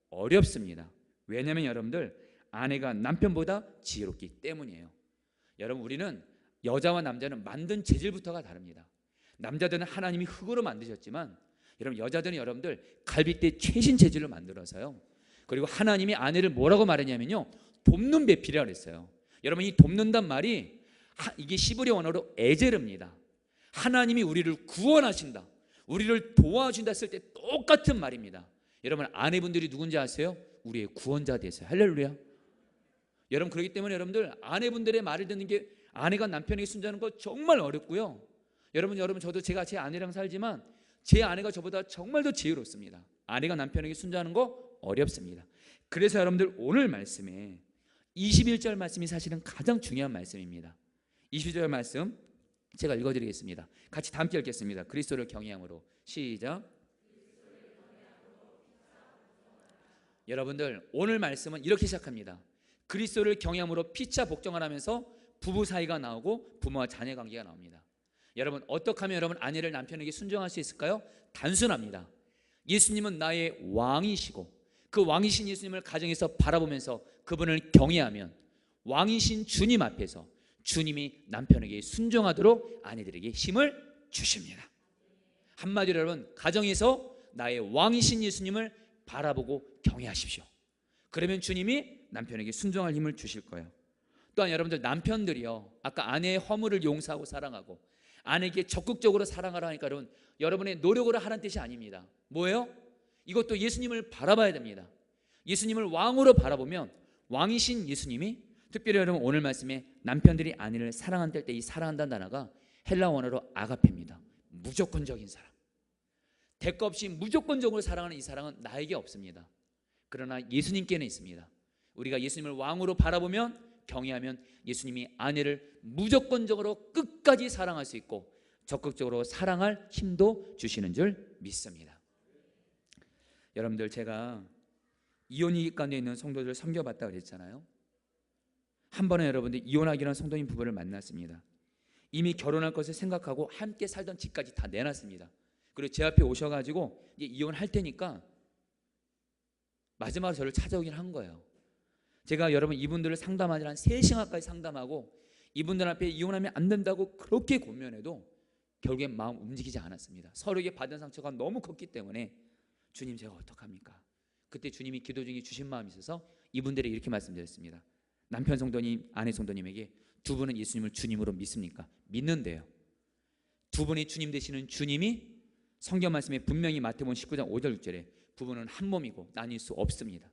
어렵습니다. 왜냐하면 여러분들 아내가 남편보다 지혜롭기 때문이에요. 여러분, 우리는 여자와 남자는 만든 재질부터가 다릅니다. 남자들은 하나님이 흙으로 만드셨지만 여러분, 여자들은 여러분들 갈빗대 최신 재질로 만들어서요. 그리고 하나님이 아내를 뭐라고 말했냐면요, 돕는 배필이라고 했어요. 여러분, 이 돕는단 말이 이게 시브리 원어로 에제르입니다. 하나님이 우리를 구원하신다, 우리를 도와준다 했을 때 똑같은 말입니다. 여러분, 아내분들이 누군지 아세요? 우리의 구원자 되세요. 할렐루야. 여러분, 그렇기 때문에 여러분들 아내분들의 말을 듣는 게, 아내가 남편에게 순종하는 거 정말 어렵고요. 여러분 저도 제가 제 아내랑 살지만 제 아내가 저보다 정말 더 지혜롭습니다. 아내가 남편에게 순종하는 거 어렵습니다. 그래서 여러분들 오늘 말씀에 21절 말씀이 사실은 가장 중요한 말씀입니다. 21절 말씀 제가 읽어드리겠습니다. 같이 다 함께 읽겠습니다. 그리스도를 경외함으로. 시작. 여러분들, 오늘 말씀은 이렇게 시작합니다. 그리스도를 경외함으로 피차 복종을 하면서 부부 사이가 나오고 부모와 자녀 관계가 나옵니다. 여러분, 어떻게 하면 여러분 아내를 남편에게 순종할 수 있을까요? 단순합니다. 예수님은 나의 왕이시고 그 왕이신 예수님을 가정에서 바라보면서 그분을 경외하면 왕이신 주님 앞에서 주님이 남편에게 순종하도록 아내들에게 힘을 주십니다. 한마디로 여러분, 가정에서 나의 왕이신 예수님을 바라보고 경외하십시오. 그러면 주님이 남편에게 순종할 힘을 주실 거예요. 또한 여러분들, 남편들이요, 아까 아내의 허물을 용서하고 사랑하고 아내에게 적극적으로 사랑하라 하니까 여러분의 노력으로 하라는 뜻이 아닙니다. 뭐예요? 이것도 예수님을 바라봐야 됩니다. 예수님을 왕으로 바라보면 왕이신 예수님이, 특별히 여러분 오늘 말씀에 남편들이 아내를 사랑한다 할 때 이 사랑한다는 단어가 헬라 원어로 아가페입니다. 무조건적인 사랑. 대가 없이 무조건적으로 사랑하는 이 사랑은 나에게 없습니다. 그러나 예수님께는 있습니다. 우리가 예수님을 왕으로 바라보면, 경외하면 예수님이 아내를 무조건적으로 끝까지 사랑할 수 있고 적극적으로 사랑할 힘도 주시는 줄 믿습니다. 여러분들, 제가 이혼이 가운데 있는 성도들 섬겨봤다고 그랬잖아요. 한 번에 여러분들 이혼하기로 한 성도님 부부를 만났습니다. 이미 결혼할 것을 생각하고 함께 살던 집까지 다 내놨습니다. 그리고 제 앞에 오셔가지고 이제 이혼할 테니까 마지막으로 저를 찾아오긴 한 거예요. 제가 여러분 이분들을 상담하지 한 3시간까지 상담하고 이분들 앞에 이혼하면 안 된다고 그렇게 권면해도 결국엔 마음 움직이지 않았습니다. 서로에게 받은 상처가 너무 컸기 때문에 주님, 제가 어떡합니까? 그때 주님이 기도 중에 주신 마음이 있어서 이분들에게 이렇게 말씀드렸습니다. 남편 성도님, 아내 성도님에게 두 분은 예수님을 주님으로 믿습니까? 믿는데요. 두 분이 주님 되시는 주님이 성경 말씀에 분명히 마태복음 19장 5절 6절에 부부는 한 몸이고 나뉠 수 없습니다.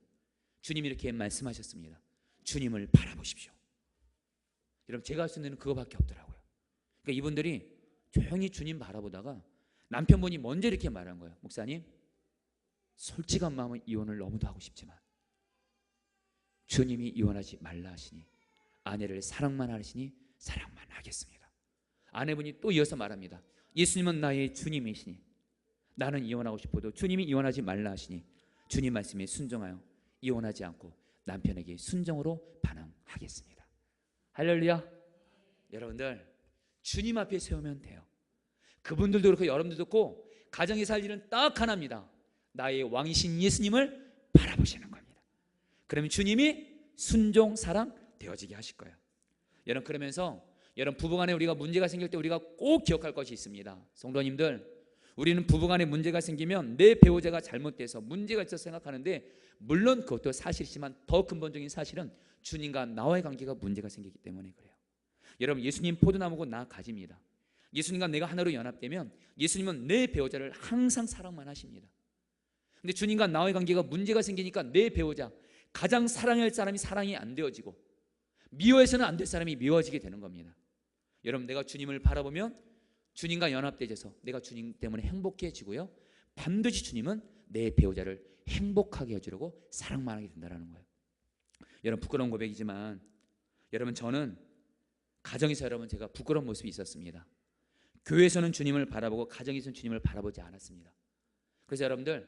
주님이 이렇게 말씀하셨습니다. 주님을 바라보십시오. 여러분, 제가 할 수 있는 그거밖에 없더라고요. 그러니까 이분들이 조용히 주님 바라보다가 남편분이 먼저 이렇게 말한 거예요. 목사님, 솔직한 마음은 이혼을 너무도 하고 싶지만 주님이 이혼하지 말라 하시니 아내를 사랑만 하시니 사랑만 하겠습니다. 아내분이 또 이어서 말합니다. 예수님은 나의 주님이시니 나는 이혼하고 싶어도 주님이 이혼하지 말라 하시니 주님 말씀에 순종하여 이혼하지 않고 남편에게 순종으로 반응하겠습니다. 할렐루야. 여러분들, 주님 앞에 세우면 돼요. 그분들도 그렇고 여러분들도 그렇고 가정에 살 일은 딱 하나입니다. 나의 왕이신 예수님을 바라보시는 겁니다. 그러면 주님이 순종 사랑 되어지게 하실 거예요. 여러분, 그러면서 여러분 부부간에 우리가 문제가 생길 때 우리가 꼭 기억할 것이 있습니다. 성도님들, 우리는 부부간에 문제가 생기면 내 배우자가 잘못돼서 문제가 있어서 생각하는데 물론 그것도 사실이지만 더 근본적인 사실은 주님과 나와의 관계가 문제가 생기기 때문에 그래요. 여러분, 예수님 포도나무고 나 가지입니다. 예수님과 내가 하나로 연합되면 예수님은 내 배우자를 항상 사랑만 하십니다. 근데 주님과 나와의 관계가 문제가 생기니까 내 배우자, 가장 사랑할 사람이 사랑이 안 되어지고 미워해서는 안 될 사람이 미워지게 되는 겁니다. 여러분, 내가 주님을 바라보면 주님과 연합되어서 내가 주님 때문에 행복해지고요, 반드시 주님은 내 배우자를 행복하게 해주려고 사랑만 하게 된다는 거예요. 여러분, 부끄러운 고백이지만 여러분, 저는 가정에서 여러분 제가 부끄러운 모습이 있었습니다. 교회에서는 주님을 바라보고 가정에서는 주님을 바라보지 않았습니다. 그래서 여러분들,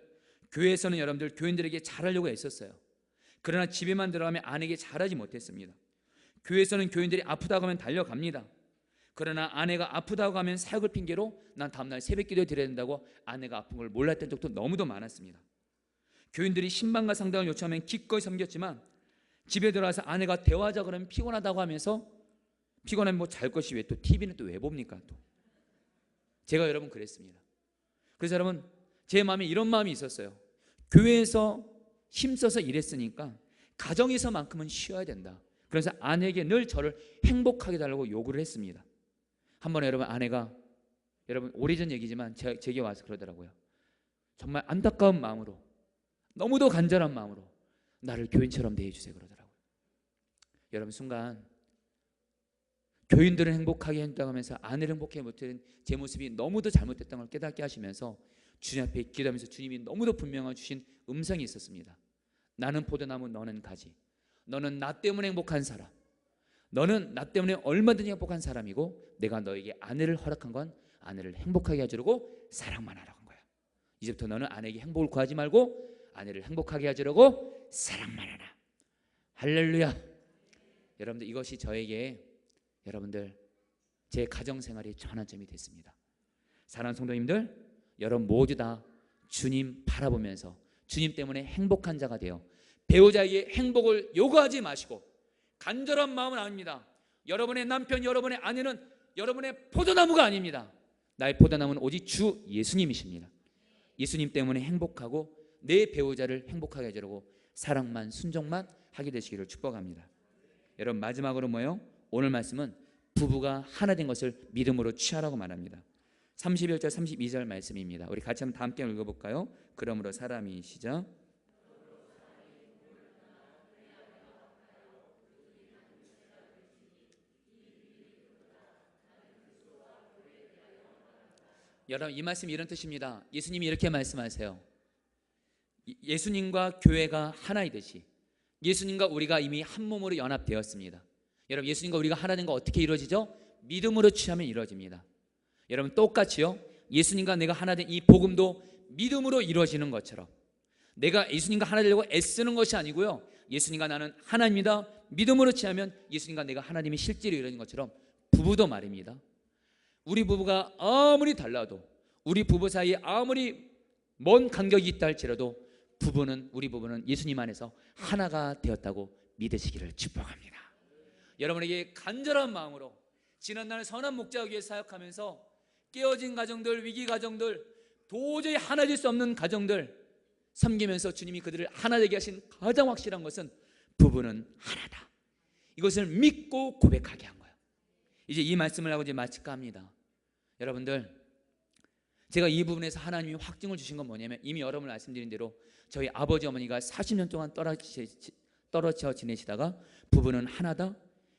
교회에서는 여러분들 교인들에게 잘하려고 애썼어요. 그러나 집에만 들어가면 아내에게 잘하지 못했습니다. 교회에서는 교인들이 아프다고 하면 달려갑니다. 그러나 아내가 아프다고 하면 사역을 핑계로 난 다음날 새벽기도에 드려야 된다고 아내가 아픈 걸 몰랐던 적도 너무도 많았습니다. 교인들이 신방과 상담을 요청하면 기꺼이 섬겼지만 집에 들어와서 아내가 대화하자 그러면 피곤하다고 하면서 피곤하면 뭐 잘 것이 왜 또 TV는 또 왜 봅니까? 또 제가 여러분 그랬습니다. 그래서 여러분 제 마음에 이런 마음이 있었어요. 교회에서 힘써서 일했으니까 가정에서만큼은 쉬어야 된다. 그래서 아내에게 늘 저를 행복하게 달라고 요구를 했습니다. 한 번에 여러분 아내가 여러분 오래전 얘기지만 제게 와서 그러더라고요. 정말 안타까운 마음으로 너무도 간절한 마음으로 나를 교인처럼 대해주세요 그러더라고요. 여러분 순간 교인들은 행복하게 한다고 하면서 아내를 행복하게 못하는 제 모습이 너무도 잘못됐다는 걸 깨닫게 하시면서 주님 앞에 기도하면서 주님이 너무도 분명한 주신 음성이 있었습니다. 나는 포도나무 너는 가지. 너는 나 때문에 행복한 사람. 너는 나 때문에 얼마든지 행복한 사람이고 내가 너에게 아내를 허락한 건 아내를 행복하게 해주려고 사랑만 하라고 한 거야. 이제부터 너는 아내에게 행복을 구하지 말고 아내를 행복하게 해주려고 사랑만 하라. 할렐루야. 여러분들 이것이 저에게 여러분들 제 가정생활의 전환점이 됐습니다. 사랑하는 성도님들, 여러분 모두 다 주님 바라보면서 주님 때문에 행복한 자가 되어 배우자에게 행복을 요구하지 마시고, 간절한 마음은 아닙니다. 여러분의 남편, 여러분의 아내는 여러분의 포도나무가 아닙니다. 나의 포도나무는 오직 주 예수님이십니다. 예수님 때문에 행복하고 내 배우자를 행복하게 해주려고 사랑만 순종만 하게 되시기를 축복합니다. 여러분 마지막으로 뭐요? 오늘 말씀은 부부가 하나 된 것을 믿음으로 취하라고 말합니다. 31절 32절 말씀입니다. 우리 같이 한번 다 함께 읽어볼까요? 그러므로 사람이 시작. 여러분 이 말씀이 이런 뜻입니다. 예수님이 이렇게 말씀하세요. 예수님과 교회가 하나이듯이 예수님과 우리가 이미 한 몸으로 연합되었습니다. 여러분 예수님과 우리가 하나 된 거 어떻게 이루어지죠? 믿음으로 취하면 이루어집니다. 여러분 똑같이요, 예수님과 내가 하나 된 이 복음도 믿음으로 이루어지는 것처럼 내가 예수님과 하나 되려고 애쓰는 것이 아니고요, 예수님과 나는 하나입니다. 믿음으로 취하면 예수님과 내가 하나님이 실제로 이루어진 것처럼 부부도 말입니다. 우리 부부가 아무리 달라도, 우리 부부 사이에 아무리 먼 간격이 있다 할지라도 우리 부부는 예수님 안에서 하나가 되었다고 믿으시기를 축복합니다. 여러분에게 간절한 마음으로 지난날 선한 목자를 위해 사역하면서 깨어진 가정들, 위기 가정들, 도저히 하나 될 수 없는 가정들 섬기면서 주님이 그들을 하나 되게 하신 가장 확실한 것은 부부는 하나다. 이것을 믿고 고백하게 한 거예요. 이제 이 말씀을 하고 이제 마칠까 합니다. 여러분들 제가 이 부분에서 하나님이 확증을 주신 건 뭐냐면, 이미 여러분 말씀드린 대로 저희 아버지 어머니가 40년 동안 떨어져 지내시다가 부부는 하나다,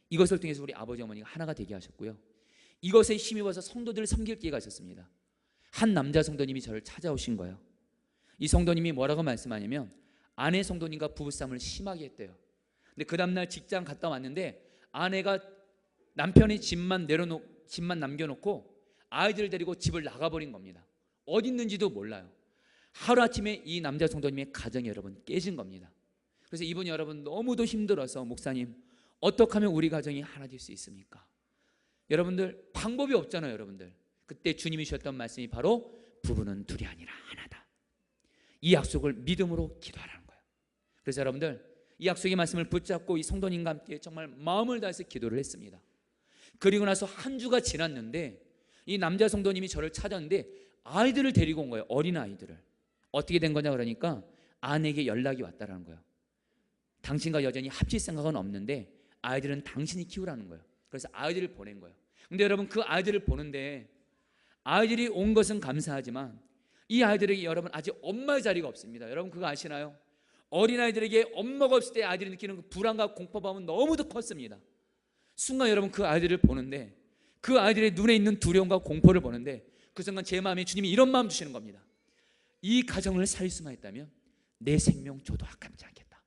이것을 통해서 우리 아버지 어머니가 하나가 되게 하셨고요, 이것에 힘입어서 성도들을 섬길 기회가 있었습니다. 한 남자 성도님이 저를 찾아오신 거예요. 이 성도님이 뭐라고 말씀하냐면 아내 성도님과 부부싸움을 심하게 했대요. 근데 그 다음날 직장 갔다 왔는데 아내가 남편의 집만 남겨놓고 아이들을 데리고 집을 나가버린 겁니다. 어디 있는지도 몰라요. 하루아침에 이 남자 성도님의 가정이 여러분 깨진 겁니다. 그래서 이분이 여러분 너무도 힘들어서, 목사님 어떻게 하면 우리 가정이 하나 될 수 있습니까? 여러분들 방법이 없잖아요. 여러분들 그때 주님이 주셨던 말씀이 바로 부부는 둘이 아니라 하나다. 이 약속을 믿음으로 기도하라는 거예요. 그래서 여러분들 이 약속의 말씀을 붙잡고 이 성도님과 함께 정말 마음을 다해서 기도를 했습니다. 그리고 나서 한 주가 지났는데 이 남자 성도님이 저를 찾았는데 아이들을 데리고 온 거예요. 어린 아이들을. 어떻게 된 거냐 그러니까 아내에게 연락이 왔다라는 거예요. 당신과 여전히 합칠 생각은 없는데 아이들은 당신이 키우라는 거예요. 그래서 아이들을 보낸 거예요. 근데 여러분 그 아이들을 보는데 아이들이 온 것은 감사하지만 이 아이들에게 여러분 아직 엄마의 자리가 없습니다. 여러분 그거 아시나요? 어린아이들에게 엄마가 없을 때 아이들이 느끼는 그 불안과 공포감은 너무도 컸습니다. 순간 여러분 그 아이들을 보는데, 그 아이들의 눈에 있는 두려움과 공포를 보는데 그 순간 제 마음에 주님이 이런 마음 주시는 겁니다. 이 가정을 살릴 수만 있다면 내 생명 줘도 아깝지 않겠다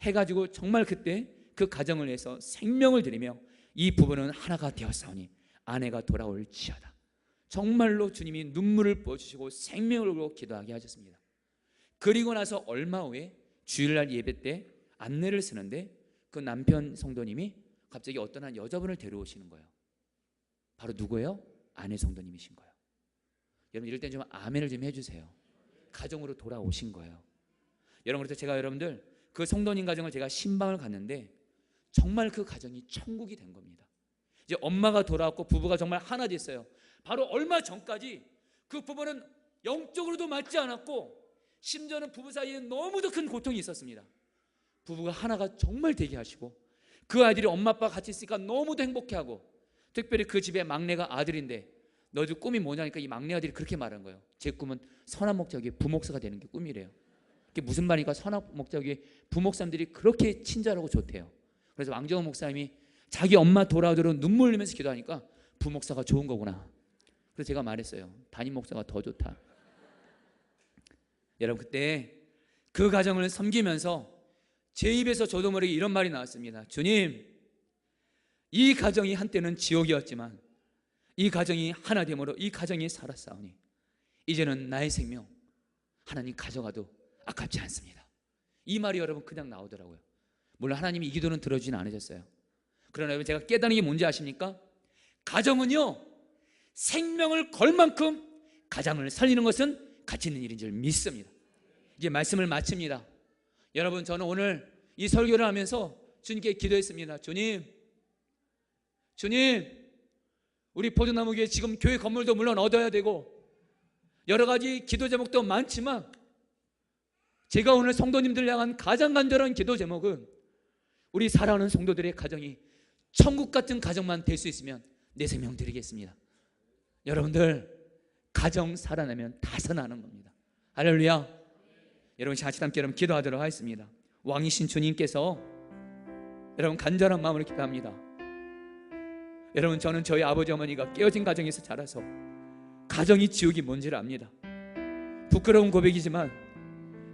해가지고 정말 그때 그 가정을 위해서 생명을 드리며 이 부부는 하나가 되었사오니 아내가 돌아올지어다. 정말로 주님이 눈물을 부어주시고 생명을 걸고 기도하게 하셨습니다. 그리고 나서 얼마 후에 주일날 예배 때 안내를 쓰는데 그 남편 성도님이 갑자기 어떤 한 여자분을 데려오시는 거예요. 바로 누구예요? 아내 성도님이신 거예요. 여러분 이럴 땐 좀 아멘을 좀 해주세요. 가정으로 돌아오신 거예요. 여러분 그래서 제가 여러분들 그 성도님 가정을 제가 신방을 갔는데 정말 그 가정이 천국이 된 겁니다. 이제 엄마가 돌아왔고 부부가 정말 하나 됐어요. 바로 얼마 전까지 그 부부는 영적으로도 맞지 않았고 심지어는 부부 사이에 너무도 큰 고통이 있었습니다. 부부가 하나가 정말 되게 하시고 그 아이들이 엄마 아빠가 같이 있으니까 너무도 행복해하고, 특별히 그 집의 막내가 아들인데 너도 꿈이 뭐냐니까 이 막내 아들이 그렇게 말한 거예요. 제 꿈은 선한 목자에게 부목사가 되는 게 꿈이래요. 그게 무슨 말이니까 선한 목자에게 부목사님들이 그렇게 친절하고 좋대요. 그래서 왕정원 목사님이 자기 엄마 돌아오도록 눈물 흘리면서 기도하니까 부목사가 좋은 거구나. 그래서 제가 말했어요. 담임 목사가 더 좋다. 여러분, 그때 그 가정을 섬기면서 제 입에서 저도 모르게 이런 말이 나왔습니다. 주님, 이 가정이 한때는 지옥이었지만 이 가정이 하나 됨으로 이 가정이 살았사오니 이제는 나의 생명 하나님 가져가도 아깝지 않습니다. 이 말이 여러분 그냥 나오더라고요. 물론 하나님이 이 기도는 들어주진 않으셨어요. 그러나 여러분, 제가 깨닫는 게 뭔지 아십니까? 가정은요, 생명을 걸 만큼 가장을 살리는 것은 가치 있는 일인 줄 믿습니다. 이제 말씀을 마칩니다. 여러분, 저는 오늘 이 설교를 하면서 주님께 기도했습니다. 주님, 우리 포도나무교회 지금 교회 건물도 물론 얻어야 되고 여러 가지 기도 제목도 많지만 제가 오늘 성도님들 향한 가장 간절한 기도 제목은 우리 사랑하는 성도들의 가정이 천국 같은 가정만 될 수 있으면 내 생명 드리겠습니다. 여러분들, 가정 살아나면 다 살아나는 겁니다. 할렐루야. 여러분, 같이 함께 여러분 기도하도록 하겠습니다. 왕이신 주님께서 여러분 간절한 마음으로 기도합니다. 여러분, 저는 저희 아버지 어머니가 깨어진 가정에서 자라서 가정이 지옥이 뭔지를 압니다. 부끄러운 고백이지만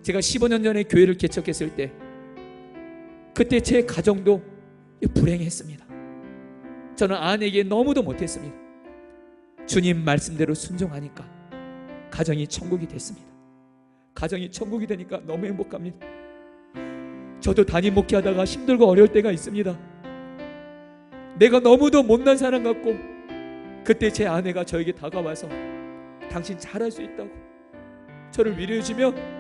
제가 15년 전에 교회를 개척했을 때 그때 제 가정도 불행했습니다. 저는 아내에게 너무도 못했습니다. 주님 말씀대로 순종하니까 가정이 천국이 됐습니다. 가정이 천국이 되니까 너무 행복합니다. 저도 담임 목회하다가 힘들고 어려울 때가 있습니다. 내가 너무도 못난 사람 같고 그때 제 아내가 저에게 다가와서 당신 잘할 수 있다고 저를 위로해주면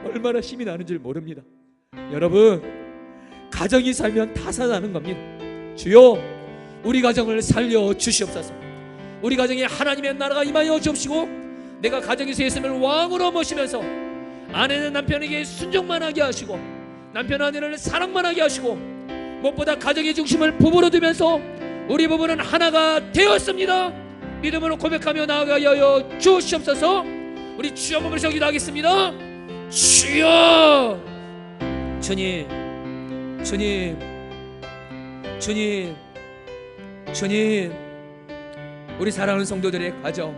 얼마나 힘이 나는 줄 모릅니다. 여러분, 가정이 살면 다 살아나는 겁니다. 주여, 우리 가정을 살려 주시옵소서. 우리 가정에 하나님의 나라가 임하여 주옵시고 내가 가정에서 예수님을 왕으로 모시면서 아내는 남편에게 순종만 하게 하시고 남편은 아내를 사랑만 하게 하시고 무엇보다 가정의 중심을 부부로 두면서 우리 부부는 하나가 되었습니다. 믿음으로 고백하며 나아가게 하여 주시옵소서. 우리 주여 부르셔 기도하겠습니다. 주여, 주님, 우리 사랑하는 성도들의 가정,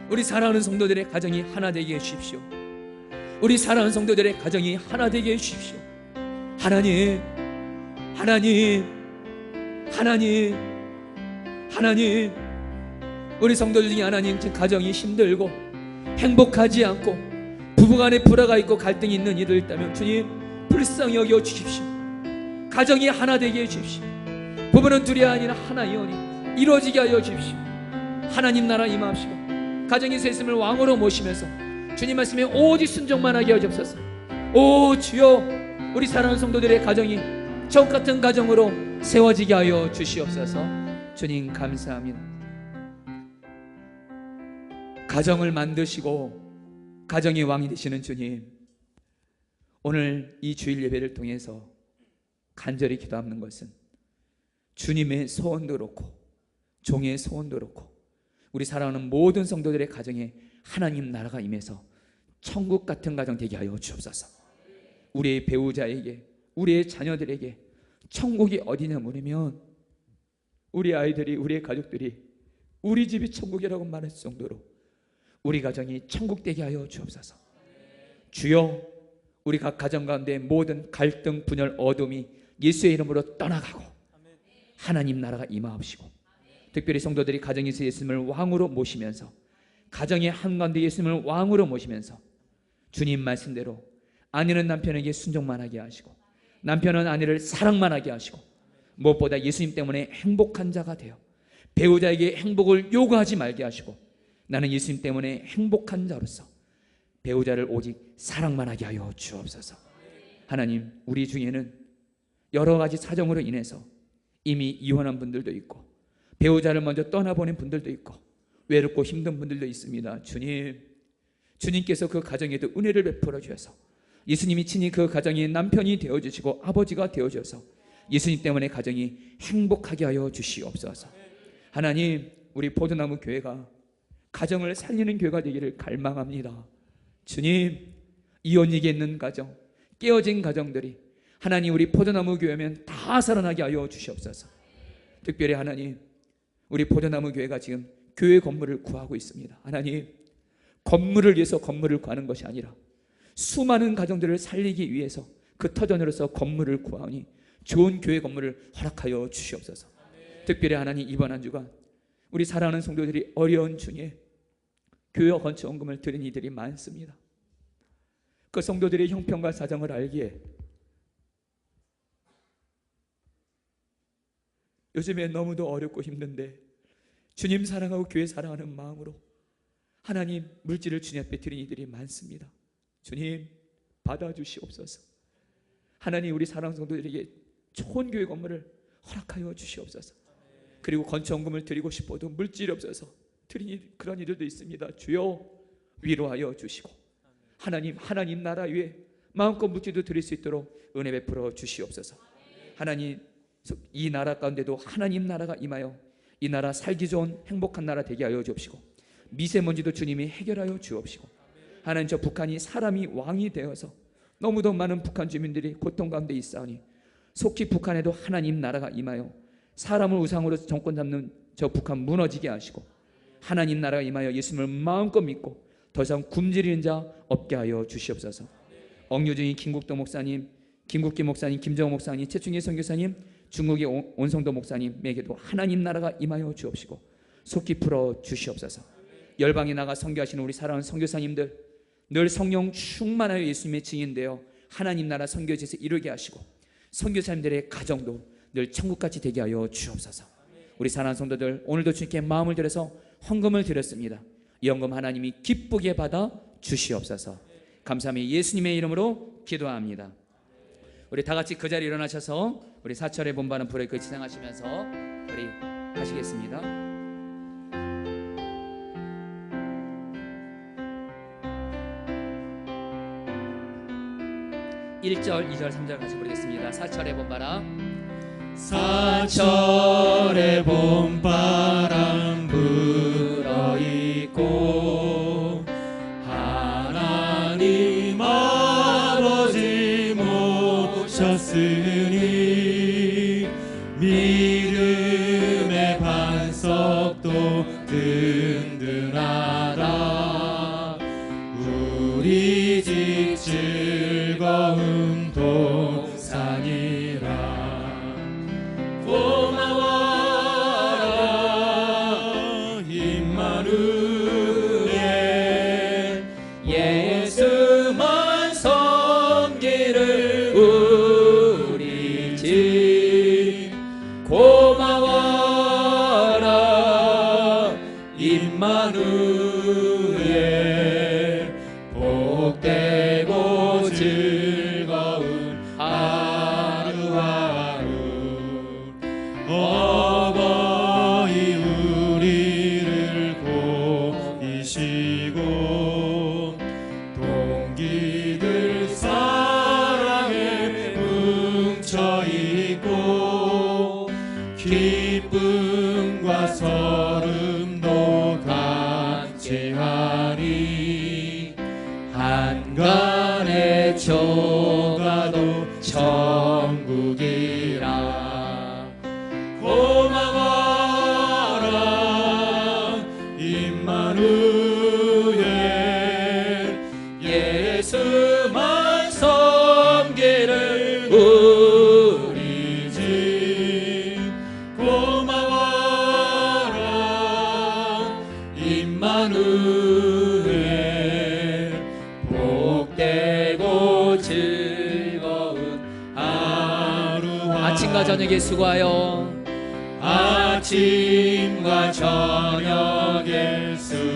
우리 사랑하는 성도들의 가정이 하나 되게 해주십시오. 우리 사랑하는 성도들의 가정이 하나 되게 해주십시오. 하나님, 우리 성도들 중에 하나님 지금 가정이 힘들고 행복하지 않고 부부간에 불화가 있고 갈등이 있는 이들 있다면 주님 불쌍히 여겨 주십시오. 가정이 하나 되게 해주십시오. 부부는 둘이 아니라 하나이오니 이루어지게 하여 주십시오. 하나님 나라 임하옵시고 가정에서 예수님을 왕으로 모시면서 주님 말씀에 오직 순종만 하게 하여 주옵소서. 오 주여, 우리 사랑하는 성도들의 가정이 천국 같은 가정으로 세워지게 하여 주시옵소서. 주님 감사합니다. 가정을 만드시고 가정의 왕이 되시는 주님, 오늘 이 주일 예배를 통해서 간절히 기도하는 것은 주님의 소원도 그렇고 종의 소원도 그렇고 우리 사랑하는 모든 성도들의 가정에 하나님 나라가 임해서 천국 같은 가정 되게 하여 주옵소서. 우리의 배우자에게, 우리의 자녀들에게 천국이 어디냐 물으면 우리 아이들이, 우리의 가족들이 우리 집이 천국이라고 말할 정도로 우리 가정이 천국 되게 하여 주옵소서. 주여, 우리 각 가정 가운데 모든 갈등, 분열, 어둠이 예수의 이름으로 떠나가고 하나님 나라가 임하옵시고 특별히 성도들이 가정에서 예수님을 왕으로 모시면서 가정의 한가운데 예수님을 왕으로 모시면서 주님 말씀대로 아내는 남편에게 순종만 하게 하시고 남편은 아내를 사랑만 하게 하시고 무엇보다 예수님 때문에 행복한 자가 되어 배우자에게 행복을 요구하지 말게 하시고 나는 예수님 때문에 행복한 자로서 배우자를 오직 사랑만 하게 하여 주옵소서. 하나님, 우리 중에는 여러 가지 사정으로 인해서 이미 이혼한 분들도 있고 배우자를 먼저 떠나보낸 분들도 있고 외롭고 힘든 분들도 있습니다. 주님, 주님께서 그 가정에도 은혜를 베풀어 주셔서 예수님이 친히 그 가정의 남편이 되어주시고 아버지가 되어주셔서 예수님 때문에 가정이 행복하게 하여 주시옵소서. 하나님, 우리 포도나무 교회가 가정을 살리는 교회가 되기를 갈망합니다. 주님, 이혼이게 있는 가정, 깨어진 가정들이 하나님 우리 포도나무 교회면 다 살아나게 하여 주시옵소서. 특별히 하나님, 우리 포도나무 교회가 지금 교회 건물을 구하고 있습니다. 하나님, 건물을 위해서 건물을 구하는 것이 아니라 수많은 가정들을 살리기 위해서 그 터전으로서 건물을 구하니 좋은 교회 건물을 허락하여 주시옵소서. 특별히 하나님, 이번 한 주간 우리 사랑하는 성도들이 어려운 중에 교회 건축원금을 드린 이들이 많습니다. 그 성도들의 형편과 사정을 알기에 요즘에 너무도 어렵고 힘든데 주님 사랑하고 교회 사랑하는 마음으로 하나님 물질을 주님 앞에 드린 이들이 많습니다. 주님, 받아주시옵소서. 하나님, 우리 사랑하는 성도들에게 좋은 교회 건물을 허락하여 주시옵소서. 그리고 건축원금을 드리고 싶어도 물질이 없어서 드린 그런 이들도 있습니다. 주여, 위로하여 주시고 하나님 나라 위에 마음껏 물질도 드릴 수 있도록 은혜 베풀어 주시옵소서. 하나님, 이 나라 가운데도 하나님 나라가 임하여 이 나라 살기 좋은 행복한 나라 되게 하여 주옵시고 미세먼지도 주님이 해결하여 주옵시고 하나님, 저 북한이 사람이 왕이 되어서 너무도 많은 북한 주민들이 고통 가운데 있사오니 속히 북한에도 하나님 나라가 임하여 사람을 우상으로 정권 잡는 저 북한 무너지게 하시고 하나님 나라가 임하여 예수님을 마음껏 믿고 더 이상 굶주리는 자 없게 하여 주시옵소서. 억류중인 김국도 목사님, 김국기 목사님, 김정호 목사님, 최충희 선교사님, 중국의 온성도 목사님에게도 하나님 나라가 임하여 주옵시고 속히 풀어 주시옵소서. 열방에 나가 선교하시는 우리 사랑하는 선교사님들 늘 성령 충만하여 예수님의 증인되어 하나님 나라 선교지에서 이루게 하시고 선교사님들의 가정도 늘 천국같이 되게 하여 주옵소서. 우리 사랑하는 성도들, 오늘도 주님께 마음을 들여서 헌금을 드렸습니다. 이 헌금 하나님이 기쁘게 받아 주시옵소서. 감사하며 예수님의 이름으로 기도합니다. 우리 다 같이 그 자리에 일어나셔서 우리 사철의 본받은 불의 그 지상하시면서 우리 하시겠습니다. (1절) (2절) (3절) 같이 부르겠습니다. 사철의 봄바람, 사철의 봄바람 불어있고 하나님 아버지 모셨으니 믿음의 반석도 든든하다. 우리 집 즐거운 동산이라. 고마워라 임마누엘, 예수만 섬기를 우리 집. 고마워라 임마누엘, 복되고 즐거운 하루하루. 어버이 우리를 고이시고 동기들 사랑에 뭉쳐있고 기쁨과 설움도 같이 하니 한간의 조가도 천국이라. 고마워라 임마누엘, 예수만 섬기를 우리 집. 고마워라 임마누엘, 복되고 즐거운 하루하루. 아침과 저녁에 수고하여 아침과 저녁에 수고하여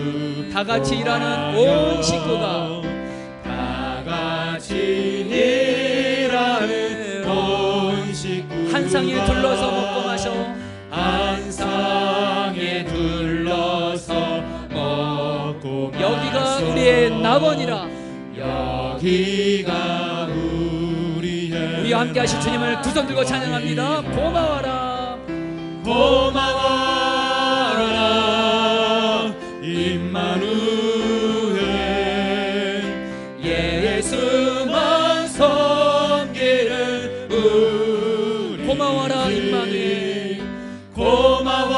다 같이 일하는 온 식구가 다 같이 상에 둘러서 먹고 마셔 한 상에 둘러서 먹고 여기가 마셔. 우리의 낙원이라. 여기가 우리의 우리와 함께 하실 주님을 두 손 들고 찬양합니다. 고마워라 고마워라 임마누엘 예수만 섬기는 우리 고마워라 임마누엘 고마워라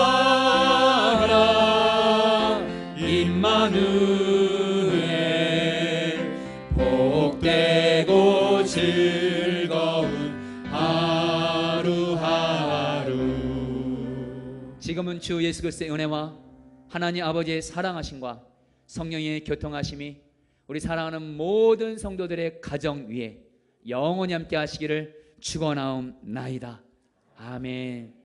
임마누엘 복되고 즐거운 하루하루. 지금은 주 예수 그리스도의 은혜와 하나님 아버지의 사랑하심과 성령의 교통하심이 우리 사랑하는 모든 성도들의 가정 위에 영원히 함께 하시기를 축원하옵나이다. 아멘.